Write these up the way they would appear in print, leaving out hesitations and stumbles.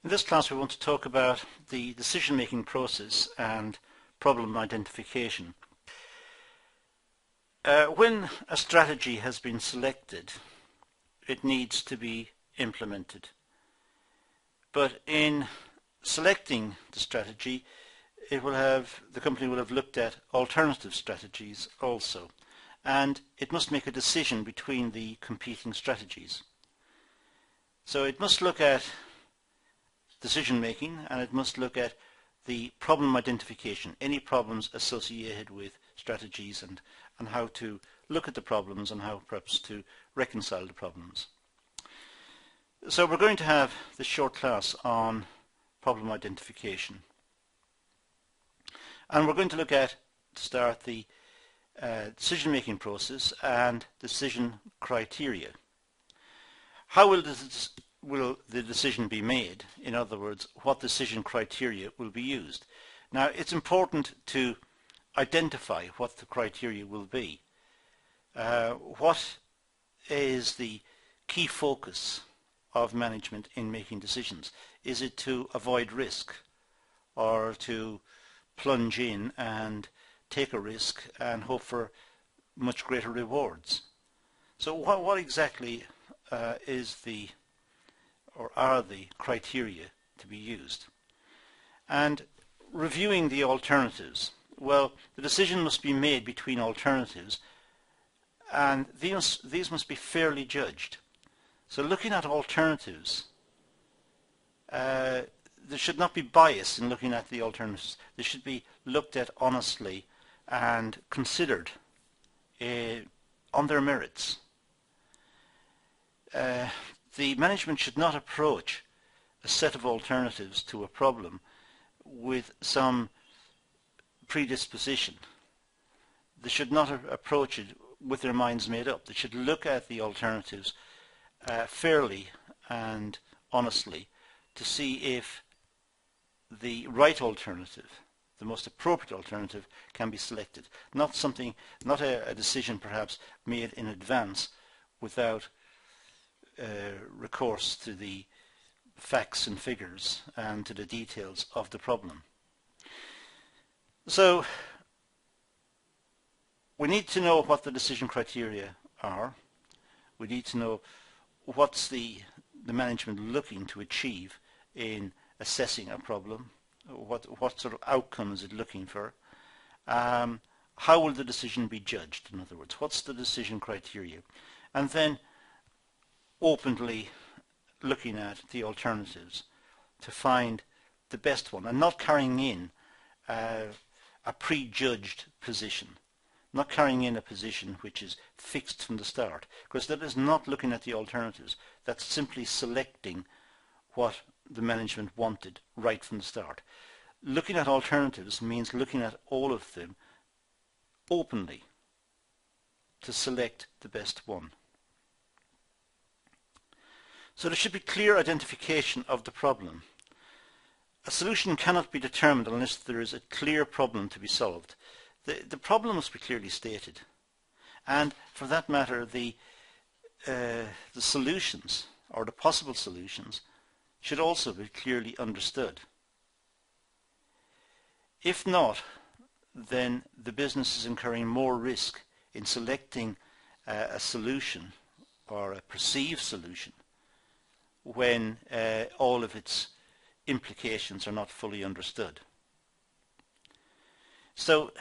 In this class we want to talk about the decision-making process and problem identification. When a strategy has been selected, it needs to be implemented. But in selecting the strategy, the company will have looked at alternative strategies also, and it must make a decision between the competing strategies. So it must look at decision making, and it must look at the problem identification, any problems associated with strategies, and how to look at the problems and how perhaps to reconcile the problems. So we're going to have this short class on problem identification, and we're going to look at, to start, the decision making process and decision criteria. How will the decision be made? In other words, what decision criteria will be used? Now, it's important to identify what the criteria will be. What is the key focus of management in making decisions? Is it to avoid risk, or to plunge in and take a risk and hope for much greater rewards? So what exactly are the criteria to be used? And reviewing the alternatives. Well, the decision must be made between alternatives, and these must be fairly judged. So looking at alternatives, there should not be bias in looking at the alternatives. They should be looked at honestly and considered on their merits. The management should not approach a set of alternatives to a problem with some predisposition. They should not approach it with their minds made up. They should look at the alternatives fairly and honestly to see if the right alternative, the most appropriate alternative, can be selected. Not a decision perhaps made in advance without recourse to the facts and figures and to the details of the problem. So we need to know what the decision criteria are. We need to know what's the management looking to achieve in assessing a problem. What sort of outcome is it looking for? How will the decision be judged? In other words, what's the decision criteria? And then openly looking at the alternatives to find the best one, and not carrying in a prejudged position, not carrying in a position which is fixed from the start, because that is not looking at the alternatives. That's simply selecting what the management wanted right from the start. Looking at alternatives means looking at all of them openly to select the best one. So there should be clear identification of the problem. A solution cannot be determined unless there is a clear problem to be solved. The problem must be clearly stated, and for that matter the solutions, or the possible solutions, should also be clearly understood. If not, then the business is incurring more risk in selecting a solution, or a perceived solution, when all of its implications are not fully understood. So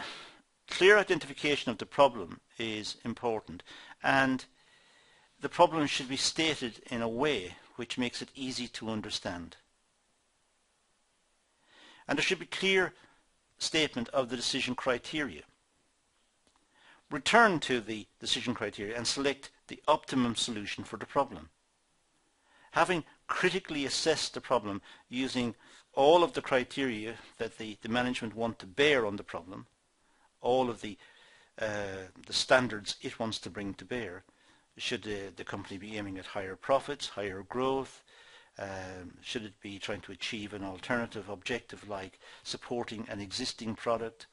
clear identification of the problem is important, and the problem should be stated in a way which makes it easy to understand. And there should be clear statement of the decision criteria. Return to the decision criteria and select the optimum solution for the problem. Having critically assessed the problem using all of the criteria that the management want to bear on the problem, all of the standards it wants to bring to bear. Should the company be aiming at higher profits, higher growth? Should it be trying to achieve an alternative objective like supporting an existing product?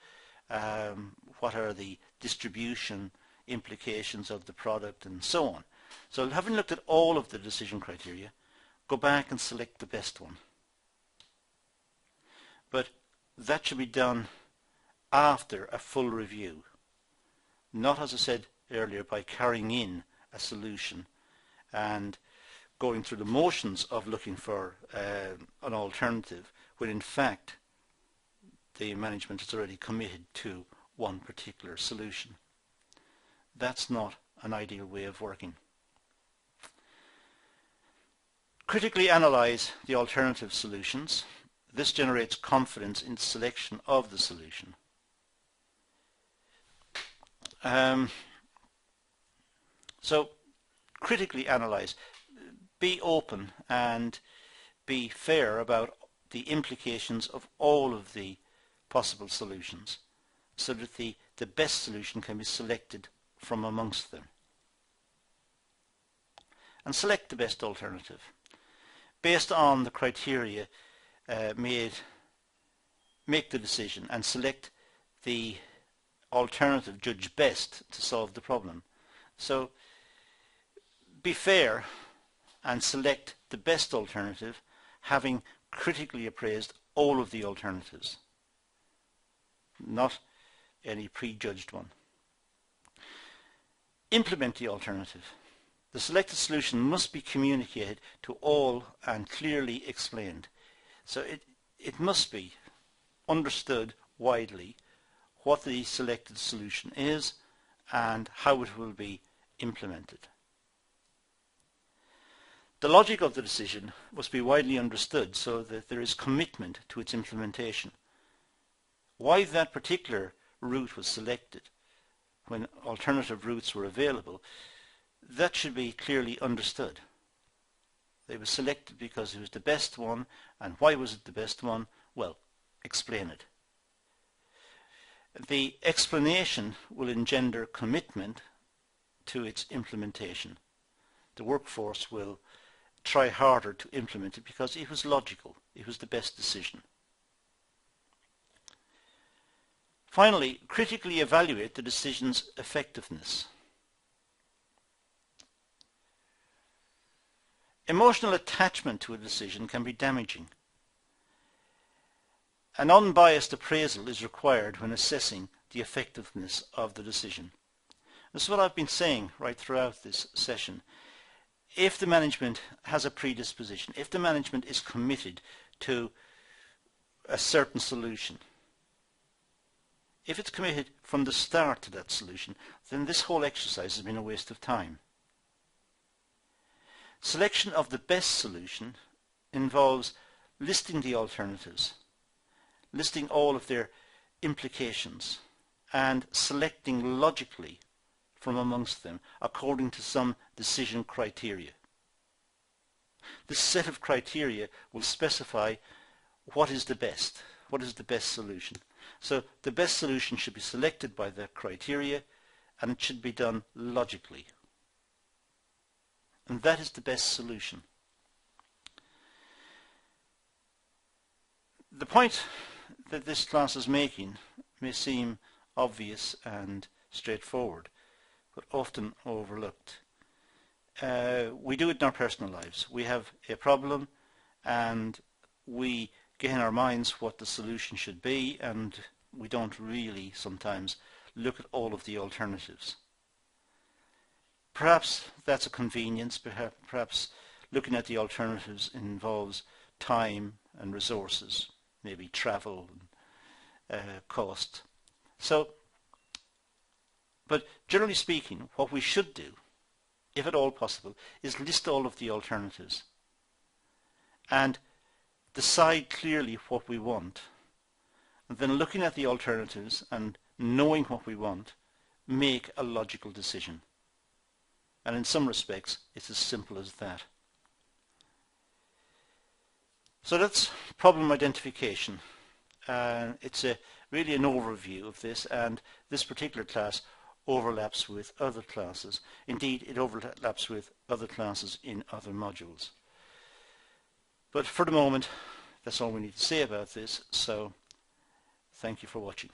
What are the distribution implications of the product, and so on? So having looked at all of the decision criteria, go back and select the best one. but that should be done after a full review, not, as I said earlier, by carrying in a solution and going through the motions of looking for an alternative when in fact the management is already committed to one particular solution. That's not an ideal way of working. Critically analyze the alternative solutions. This generates confidence in the selection of the solution. So critically analyze. Be open and be fair about the implications of all of the possible solutions so that the best solution can be selected from amongst them. And select the best alternative. Based on the criteria make the decision and select the alternative judged best to solve the problem. So be fair and select the best alternative, having critically appraised all of the alternatives, not any prejudged one. Implement the alternative. The selected solution must be communicated to all and clearly explained. So it must be understood widely what the selected solution is and how it will be implemented. The logic of the decision must be widely understood so that there is commitment to its implementation. Why that particular route was selected when alternative routes were available, that should be clearly understood. They were selected because it was the best one, and why was it the best one? Well, explain it. The explanation will engender commitment to its implementation. The workforce will try harder to implement it because it was logical, it was the best decision. Finally, critically evaluate the decision's effectiveness. Emotional attachment to a decision can be damaging. An unbiased appraisal is required when assessing the effectiveness of the decision. This is what I've been saying right throughout this session. If the management has a predisposition, if the management is committed to a certain solution, if it's committed from the start to that solution, then this whole exercise has been a waste of time. Selection of the best solution involves listing the alternatives, listing all of their implications, and selecting logically from amongst them according to some decision criteria. This set of criteria will specify what is the best solution. So the best solution should be selected by that criteria, and it should be done logically. And that is the best solution. The point that this class is making may seem obvious and straightforward, but often overlooked. We do it in our personal lives. We have a problem and we get in our minds what the solution should be, and we don't really sometimes look at all of the alternatives. Perhaps that's a convenience, perhaps looking at the alternatives involves time and resources, maybe travel and cost. But generally speaking, what we should do, if at all possible, is list all of the alternatives and decide clearly what we want. And then looking at the alternatives and knowing what we want, make a logical decision. And in some respects, it's as simple as that. So that's problem identification. It's really an overview of this, and this particular class overlaps with other classes. Indeed, it overlaps with other classes in other modules. But for the moment, that's all we need to say about this, so thank you for watching.